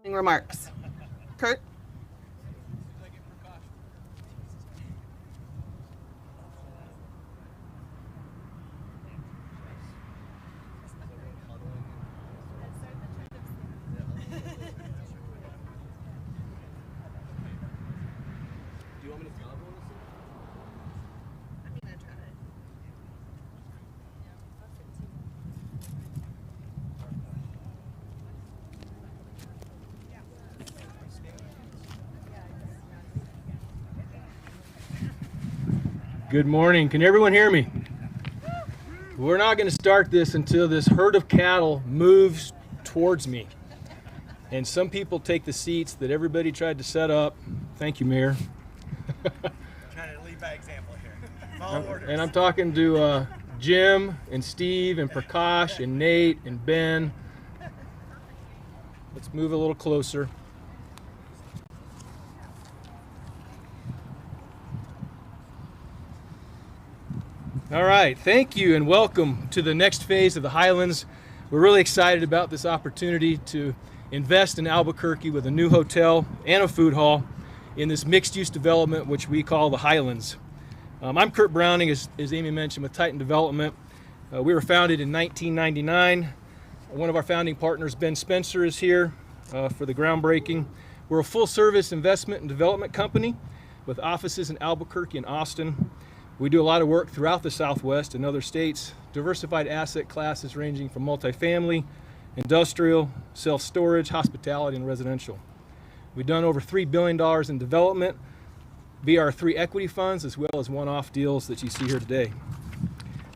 Remarks. Kurt? Good morning. Can everyone hear me? We're not going to start this until this herd of cattle moves towards me. And some people take the seats that everybody tried to set up. Thank you, Mayor. Trying to lead by example here. Follow orders. And I'm talking to Jim and Steve and Prakash and Nate and Ben. Let's move a little closer. All right, thank you and welcome to the next phase of the Highlands. We're really excited about this opportunity to invest in Albuquerque with a new hotel and a food hall in this mixed-use development, which we call the Highlands. I'm Kurt Browning, as Amy mentioned, with Titan Development. We were founded in 1999. One of our founding partners, Ben Spencer, is here for the groundbreaking. We're a full-service investment and development company with offices in Albuquerque and Austin. We do a lot of work throughout the Southwest and other states, diversified asset classes ranging from multifamily, industrial, self-storage, hospitality, and residential. We've done over $3 billion in development via our 3 equity funds as well as one-off deals that you see here today.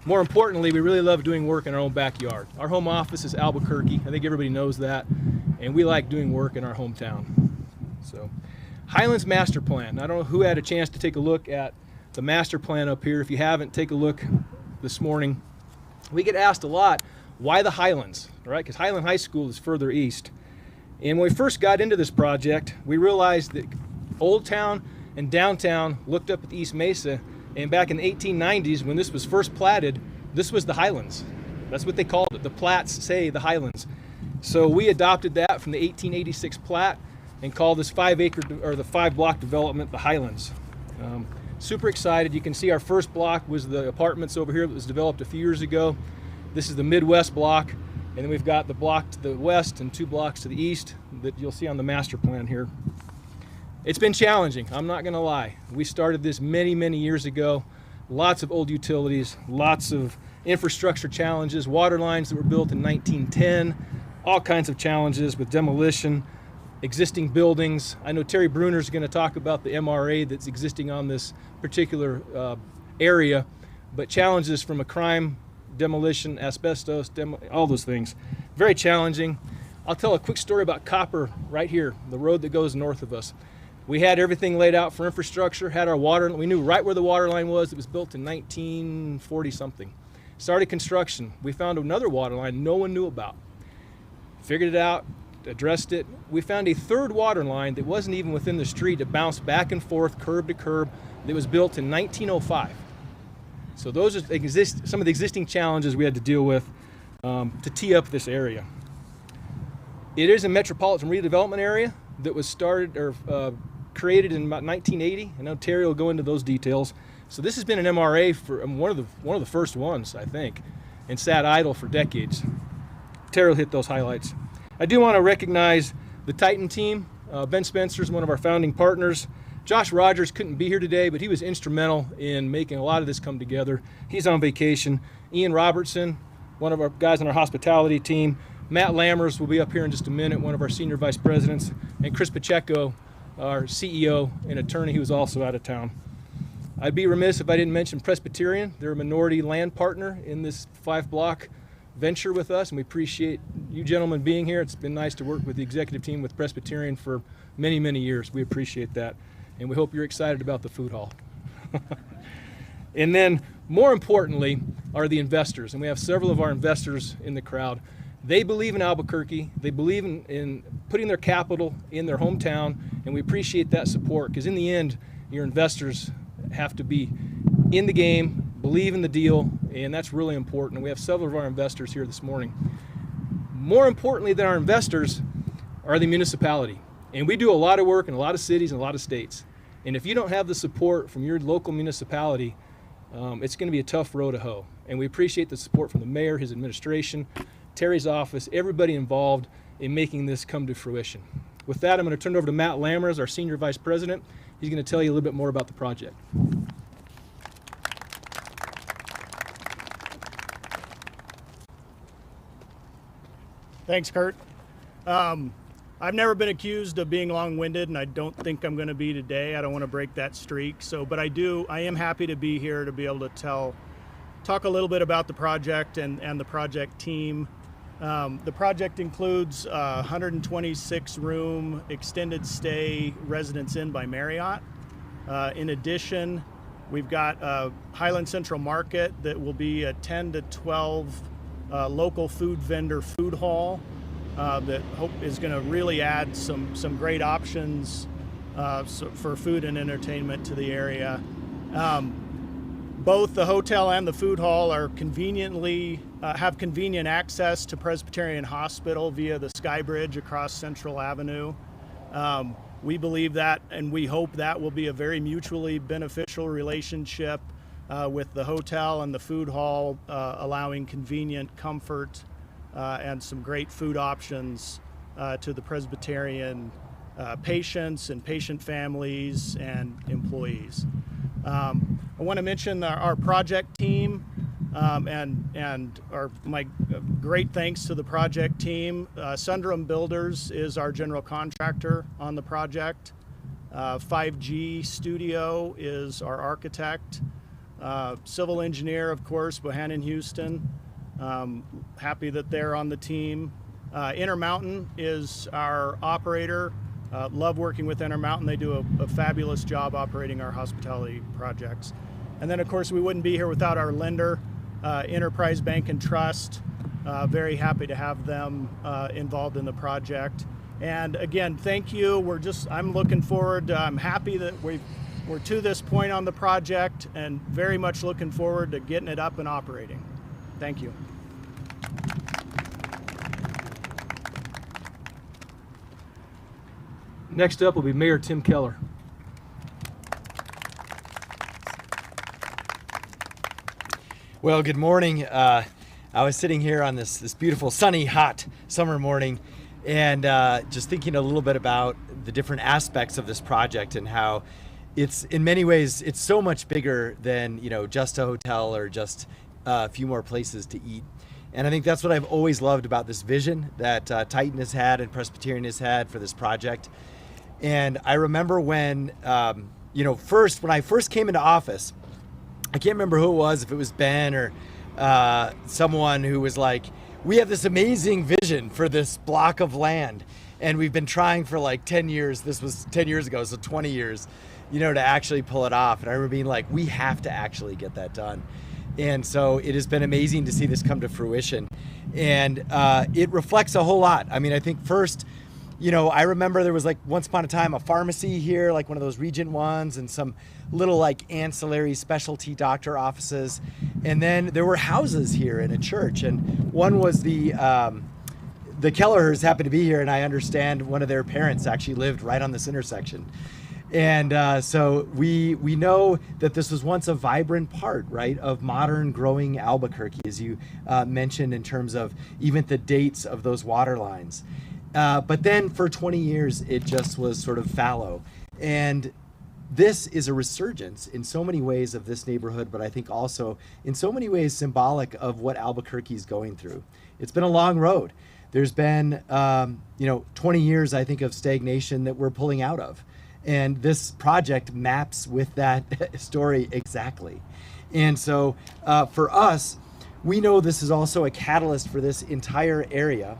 More importantly, we really love doing work in our own backyard. Our home office is Albuquerque. I think everybody knows that. And we like doing work in our hometown. So, Highlands Master Plan. I don't know who had a chance to take a look at the master plan up here. If you haven't, take a look this morning. We get asked a lot, why the Highlands, right? Because Highland High School is further east. And when we first got into this project, we realized that Old Town and Downtown looked up at the East Mesa, and back in the 1890s, when this was first platted, this was the Highlands. That's what they called it. The plats say the Highlands. So we adopted that from the 1886 plat and called this 5-block development the Highlands. Super excited. You can see our first block was the apartments over here that was developed a few years ago. This is the Midwest block, and then we've got the block to the west and 2 blocks to the east that you'll see on the master plan here. It's been challenging, I'm not going to lie. We started this many, many years ago. Lots of old utilities, lots of infrastructure challenges, water lines that were built in 1910, all kinds of challenges with demolition, existing buildings. I know Terry Bruner is going to talk about the MRA that's existing on this particular area, but challenges from a crime, demolition, asbestos, all those things. Very challenging. I'll tell a quick story about Copper right here, the road that goes north of us. We had everything laid out for infrastructure, had our water, we knew right where the water line was. It was built in 1940 something. Started construction. We found another water line no one knew about. Figured it out, addressed it. We found a 3rd water line that wasn't even within the street. It bounced back and forth, curb to curb. That was built in 1905. So those are some of the existing challenges we had to deal with to tee up this area. It is a metropolitan redevelopment area that was started or created in about 1980. I know Terry will go into those details. So this has been an MRA for one of the first ones, I think, and sat idle for decades. Terry will hit those highlights. I do want to recognize the Titan team. Ben Spencer is one of our founding partners. Josh Rogers couldn't be here today, but he was instrumental in making a lot of this come together. He's on vacation. Ian Robertson, one of our guys on our hospitality team. Matt Lammers will be up here in just a minute, one of our senior vice presidents. And Chris Pacheco, our CEO and attorney, who is also out of town. I'd be remiss if I didn't mention Presbyterian. They're a minority land partner in this 5-block venture with us, and we appreciate you gentlemen being here. It's been nice to work with the executive team with Presbyterian for many, many years. We appreciate that, and we hope you're excited about the food hall. And then, more importantly, are the investors, and we have several of our investors in the crowd. They believe in Albuquerque. They believe in putting their capital in their hometown, and we appreciate that support, because in the end, your investors have to be in the game, believe in the deal, and that's really important. And we have several of our investors here this morning. More importantly than our investors, are the municipality. And we do a lot of work in a lot of cities and a lot of states. And if you don't have the support from your local municipality, it's going to be a tough row to hoe. And we appreciate the support from the mayor, his administration, Terry's office, everybody involved in making this come to fruition. With that, I'm going to turn it over to Matt Lammers, our Senior Vice President. He's going to tell you a little bit more about the project. Thanks, Kurt. I've never been accused of being long-winded, and I don't think I'm going to be today. I don't want to break that streak. But I am happy to be here to be able to talk a little bit about the project and the project team. The project includes a 126-room extended stay Residence Inn by Marriott. In addition, we've got a Highlands Central Market that will be a 10 to 12 local food vendor food hall that is going to really add some great options for food and entertainment to the area. Both the hotel and the food hall are have convenient access to Presbyterian Hospital via the Skybridge across Central Avenue. We believe that, and we hope that will be a very mutually beneficial relationship with the hotel and the food hall, allowing convenient comfort and some great food options to the Presbyterian patients and patient families and employees. I want to mention our project team and my great thanks to the project team. Sundrum Builders is our general contractor on the project. 5G Studio is our architect. Civil engineer, of course, Bohannon Houston. Happy that they're on the team. Intermountain is our operator. Love working with Intermountain. They do a fabulous job operating our hospitality projects. And then, of course, we wouldn't be here without our lender, Enterprise Bank and Trust. Very happy to have them involved in the project. And again, thank you. I'm looking forward. I'm happy that we're to this point on the project, and very much looking forward to getting it up and operating. Thank you. Next up will be Mayor Tim Keller. Well, good morning. I was sitting here on this beautiful, sunny, hot summer morning, and just thinking a little bit about the different aspects of this project and how it's, in many ways, it's so much bigger than, just a hotel or just a few more places to eat. And I think that's what I've always loved about this vision that Titan has had and Presbyterian has had for this project. And I remember when, when I first came into office, I can't remember who it was, if it was Ben or someone who was like, we have this amazing vision for this block of land, and we've been trying for like 10 years. This was 10 years ago, so 20 years, to actually pull it off. And I remember being like, we have to actually get that done. And so it has been amazing to see this come to fruition. And it reflects a whole lot. I mean, I think first, I remember there was like once upon a time a pharmacy here, like one of those Regent ones, and some little like ancillary specialty doctor offices. And then there were houses here in a church. And one was the Kellers happened to be here, and I understand one of their parents actually lived right on this intersection. And so we know that this was once a vibrant part, right, of modern growing Albuquerque, as you mentioned, in terms of even the dates of those water lines. But then for 20 years, it just was sort of fallow. And this is a resurgence in so many ways of this neighborhood, but I think also in so many ways symbolic of what Albuquerque is going through. It's been a long road. There's been, 20 years, I think, of stagnation that we're pulling out of. And this project maps with that story exactly. And so for us, we know this is also a catalyst for this entire area,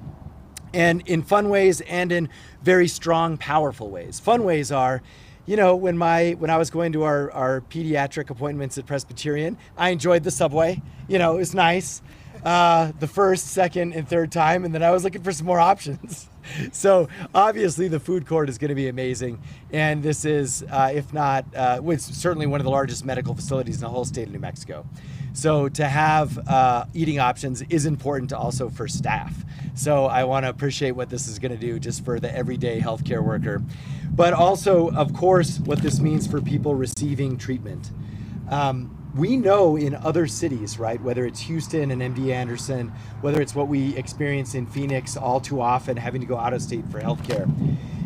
and in fun ways and in very strong, powerful ways. Fun ways are, when I was going to our pediatric appointments at Presbyterian, I enjoyed the subway. It was nice the first, second, and third time, and then I was looking for some more options. So obviously the food court is going to be amazing, and this is, if not, it's certainly one of the largest medical facilities in the whole state of New Mexico. So to have eating options is important also for staff. So I want to appreciate what this is going to do just for the everyday healthcare worker, but also, of course, what this means for people receiving treatment. We know in other cities, right, whether it's Houston and MD Anderson, whether it's what we experience in Phoenix all too often, having to go out of state for healthcare,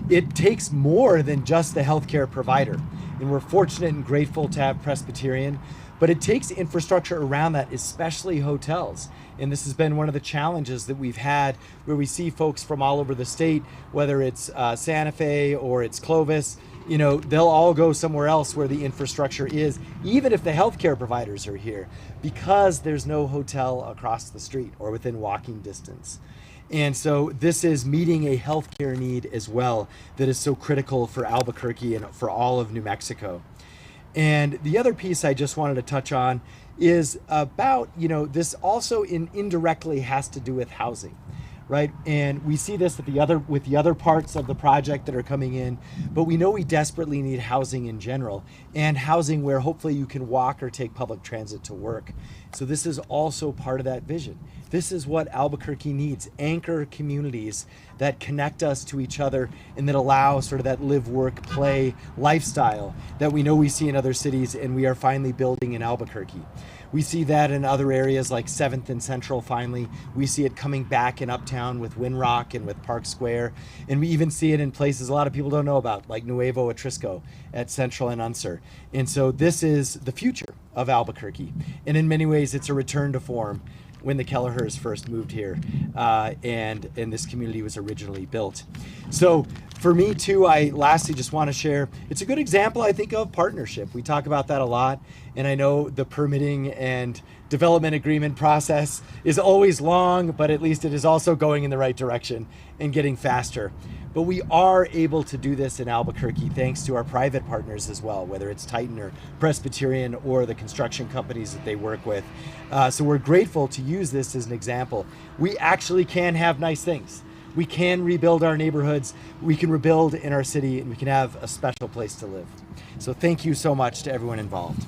it takes more than just the healthcare provider. And we're fortunate and grateful to have Presbyterian, but it takes infrastructure around that, especially hotels. And this has been one of the challenges that we've had, where we see folks from all over the state, whether it's Santa Fe or it's Clovis, you know, they'll all go somewhere else where the infrastructure is, even if the healthcare providers are here, because there's no hotel across the street or within walking distance. And so this is meeting a healthcare need as well that is so critical for Albuquerque and for all of New Mexico. And the other piece I just wanted to touch on is about, you know, this also indirectly has to do with housing, right? And we see this with the other parts of the project that are coming in, but we know we desperately need housing in general, and housing where hopefully you can walk or take public transit to work. So this is also part of that vision. This is what Albuquerque needs: anchor communities that connect us to each other and that allow sort of that live, work, play lifestyle that we know we see in other cities and we are finally building in Albuquerque. We see that in other areas like 7th and Central finally. We see it coming back in Uptown with Winrock and with Park Square. And we even see it in places a lot of people don't know about, like Nuevo Atrisco at Central and Unser. And so this is the future of Albuquerque. And in many ways, it's a return to form when the Kelleher's first moved here and this community was originally built. So for me too, I lastly just want to share, it's a good example, I think, of partnership. We talk about that a lot, and I know the permitting and development agreement process is always long, but at least it is also going in the right direction and getting faster. But we are able to do this in Albuquerque thanks to our private partners as well, whether it's Titan or Presbyterian or the construction companies that they work with. So we're grateful to use this as an example. We actually can have nice things. We can rebuild our neighborhoods, we can rebuild in our city, and we can have a special place to live. So thank you so much to everyone involved.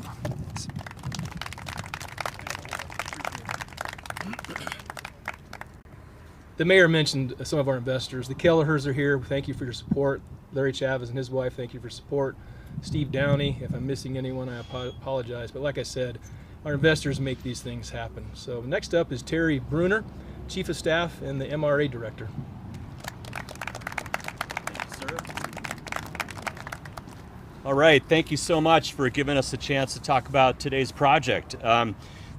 The mayor mentioned some of our investors. The Kelleher's are here. Thank you for your support. Larry Chavez and his wife, thank you for support. Steve Downey, if I'm missing anyone, I apologize. But like I said, our investors make these things happen. So next up is Terry Bruner, Chief of Staff and the MRA Director. All right, thank you so much for giving us a chance to talk about today's project.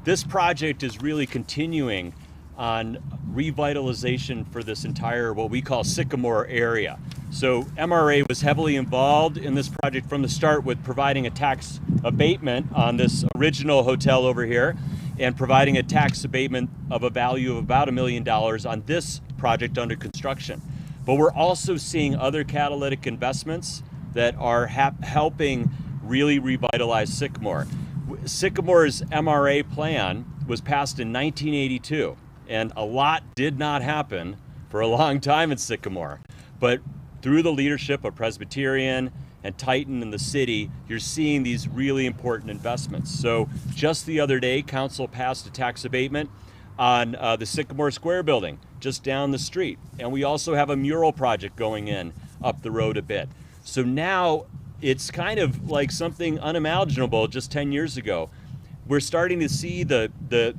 This project is really continuing on revitalization for this entire, what we call Sycamore area. So MRA was heavily involved in this project from the start with providing a tax abatement on this original hotel over here and providing a tax abatement of a value of about $1 million on this project under construction. But we're also seeing other catalytic investments that are helping really revitalize Sycamore. Sycamore's MRA plan was passed in 1982, and a lot did not happen for a long time in Sycamore. But through the leadership of Presbyterian and Titan and the city, you're seeing these really important investments. So just the other day, council passed a tax abatement on the Sycamore Square building just down the street. And we also have a mural project going in up the road a bit. So now it's kind of like something unimaginable just 10 years ago. We're starting to see the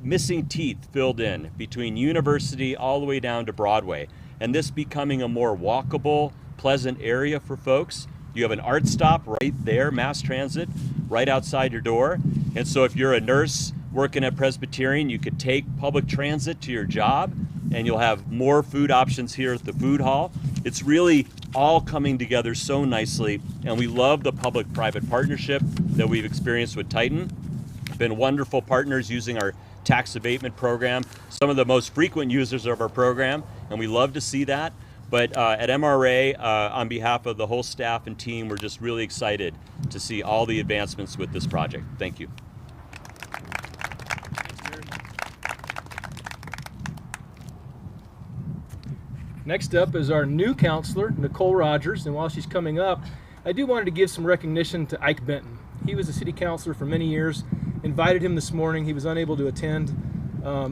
missing teeth filled in between University all the way down to Broadway, and this becoming a more walkable, pleasant area for folks. You have an art stop right there, mass transit, right outside your door. And so if you're a nurse working at Presbyterian, you could take public transit to your job, and you'll have more food options here at the food hall. It's really all coming together so nicely, and we love the public-private partnership that we've experienced with Titan. Been wonderful partners using our tax abatement program, some of the most frequent users of our program, and we love to see that. But at MRA, on behalf of the whole staff and team, we're just really excited to see all the advancements with this project. Thank you. Next up is our new counselor, Nicole Rogers, and while she's coming up, I do wanted to give some recognition to Ike Benton. He was a city councilor for many years. Invited him this morning. He was unable to attend.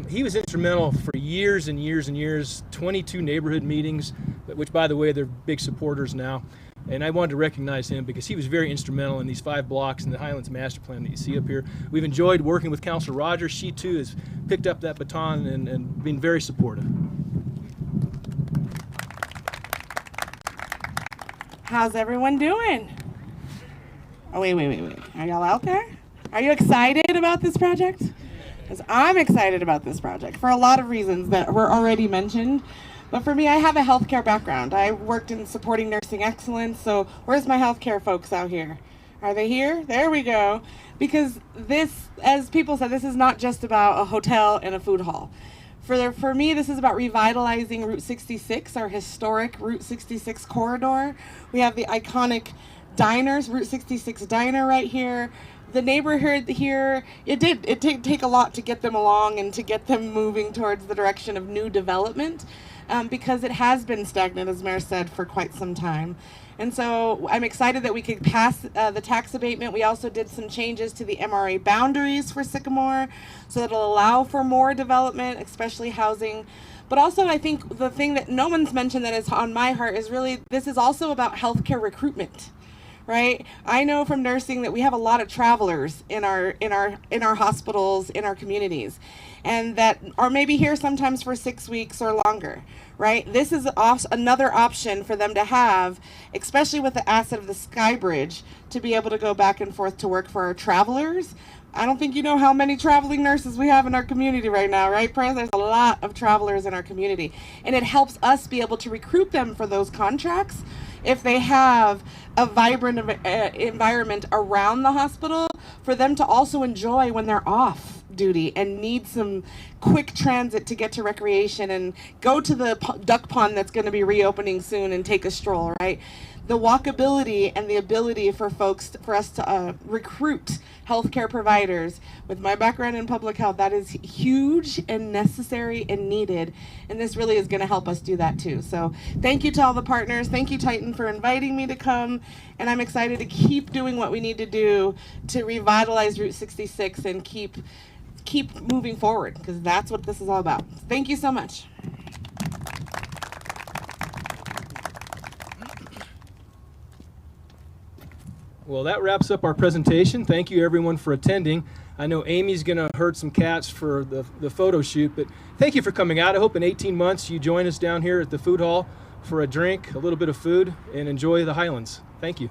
He was instrumental for years and years and years, 22 neighborhood meetings, which, by the way, they're big supporters now. And I wanted to recognize him because he was very instrumental in these 5 blocks in the Highlands Master Plan that you see up here. We've enjoyed working with Councilor Rogers. She, too, has picked up that baton and been very supportive. How's everyone doing? Oh, wait. Are y'all out there? Are you excited about this project? Because I'm excited about this project for a lot of reasons that were already mentioned. But for me, I have a healthcare background. I worked in supporting nursing excellence. So where's my healthcare folks out here? Are they here? There we go. Because this, as people said, this is not just about a hotel and a food hall. For me, this is about revitalizing Route 66, our historic Route 66 corridor. We have the iconic diners, Route 66 diner right here. The neighborhood here, it did take a lot to get them along and to get them moving towards the direction of new development, because it has been stagnant, as Mayor said, for quite some time. And so I'm excited that we could pass the tax abatement. We also did some changes to the MRA boundaries for Sycamore, so it'll allow for more development, especially housing. But also, I think the thing that no one's mentioned that is on my heart is really, this is also about healthcare recruitment. Right? I know from nursing that we have a lot of travelers in our hospitals, in our communities, and that are maybe here sometimes for 6 weeks or longer. Right? This is another option for them to have, especially with the asset of the Skybridge, to be able to go back and forth to work for our travelers. I don't think you know how many traveling nurses we have in our community right now, right, Prez? There's a lot of travelers in our community, and it helps us be able to recruit them for those contracts if they have a vibrant environment around the hospital for them to also enjoy when they're off duty and need some quick transit to get to recreation and go to the duck pond that's going to be reopening soon and take a stroll, right? The walkability and the ability for us to recruit healthcare providers. With my background in public health, that is huge and necessary and needed, and this really is going to help us do that too. So thank you to all the partners. Thank you, Titan, for inviting me to come, and I'm excited to keep doing what we need to do to revitalize Route 66 and keep moving forward, because that's what this is all about. Thank you so much. Well, that wraps up our presentation. Thank you, everyone, for attending. I know Amy's going to herd some cats for the photo shoot, but thank you for coming out. I hope in 18 months you join us down here at the food hall for a drink, a little bit of food, and enjoy the Highlands. Thank you.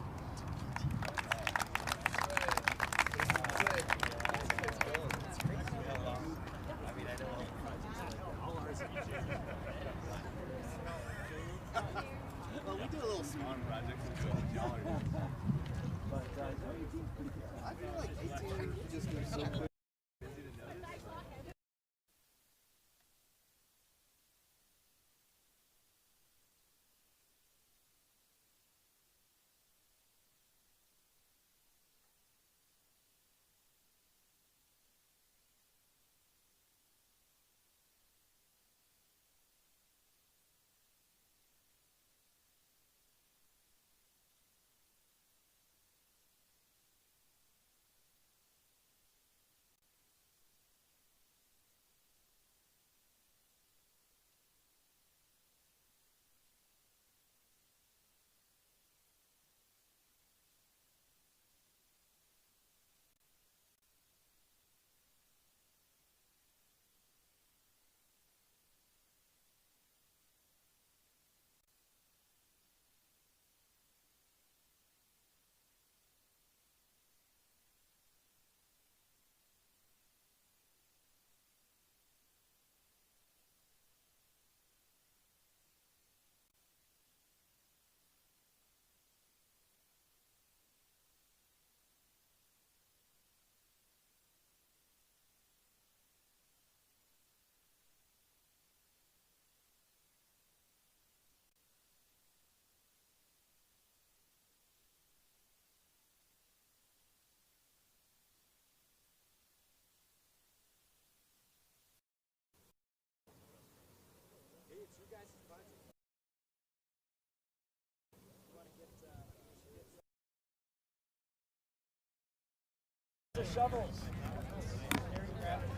shovels.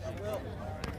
I will.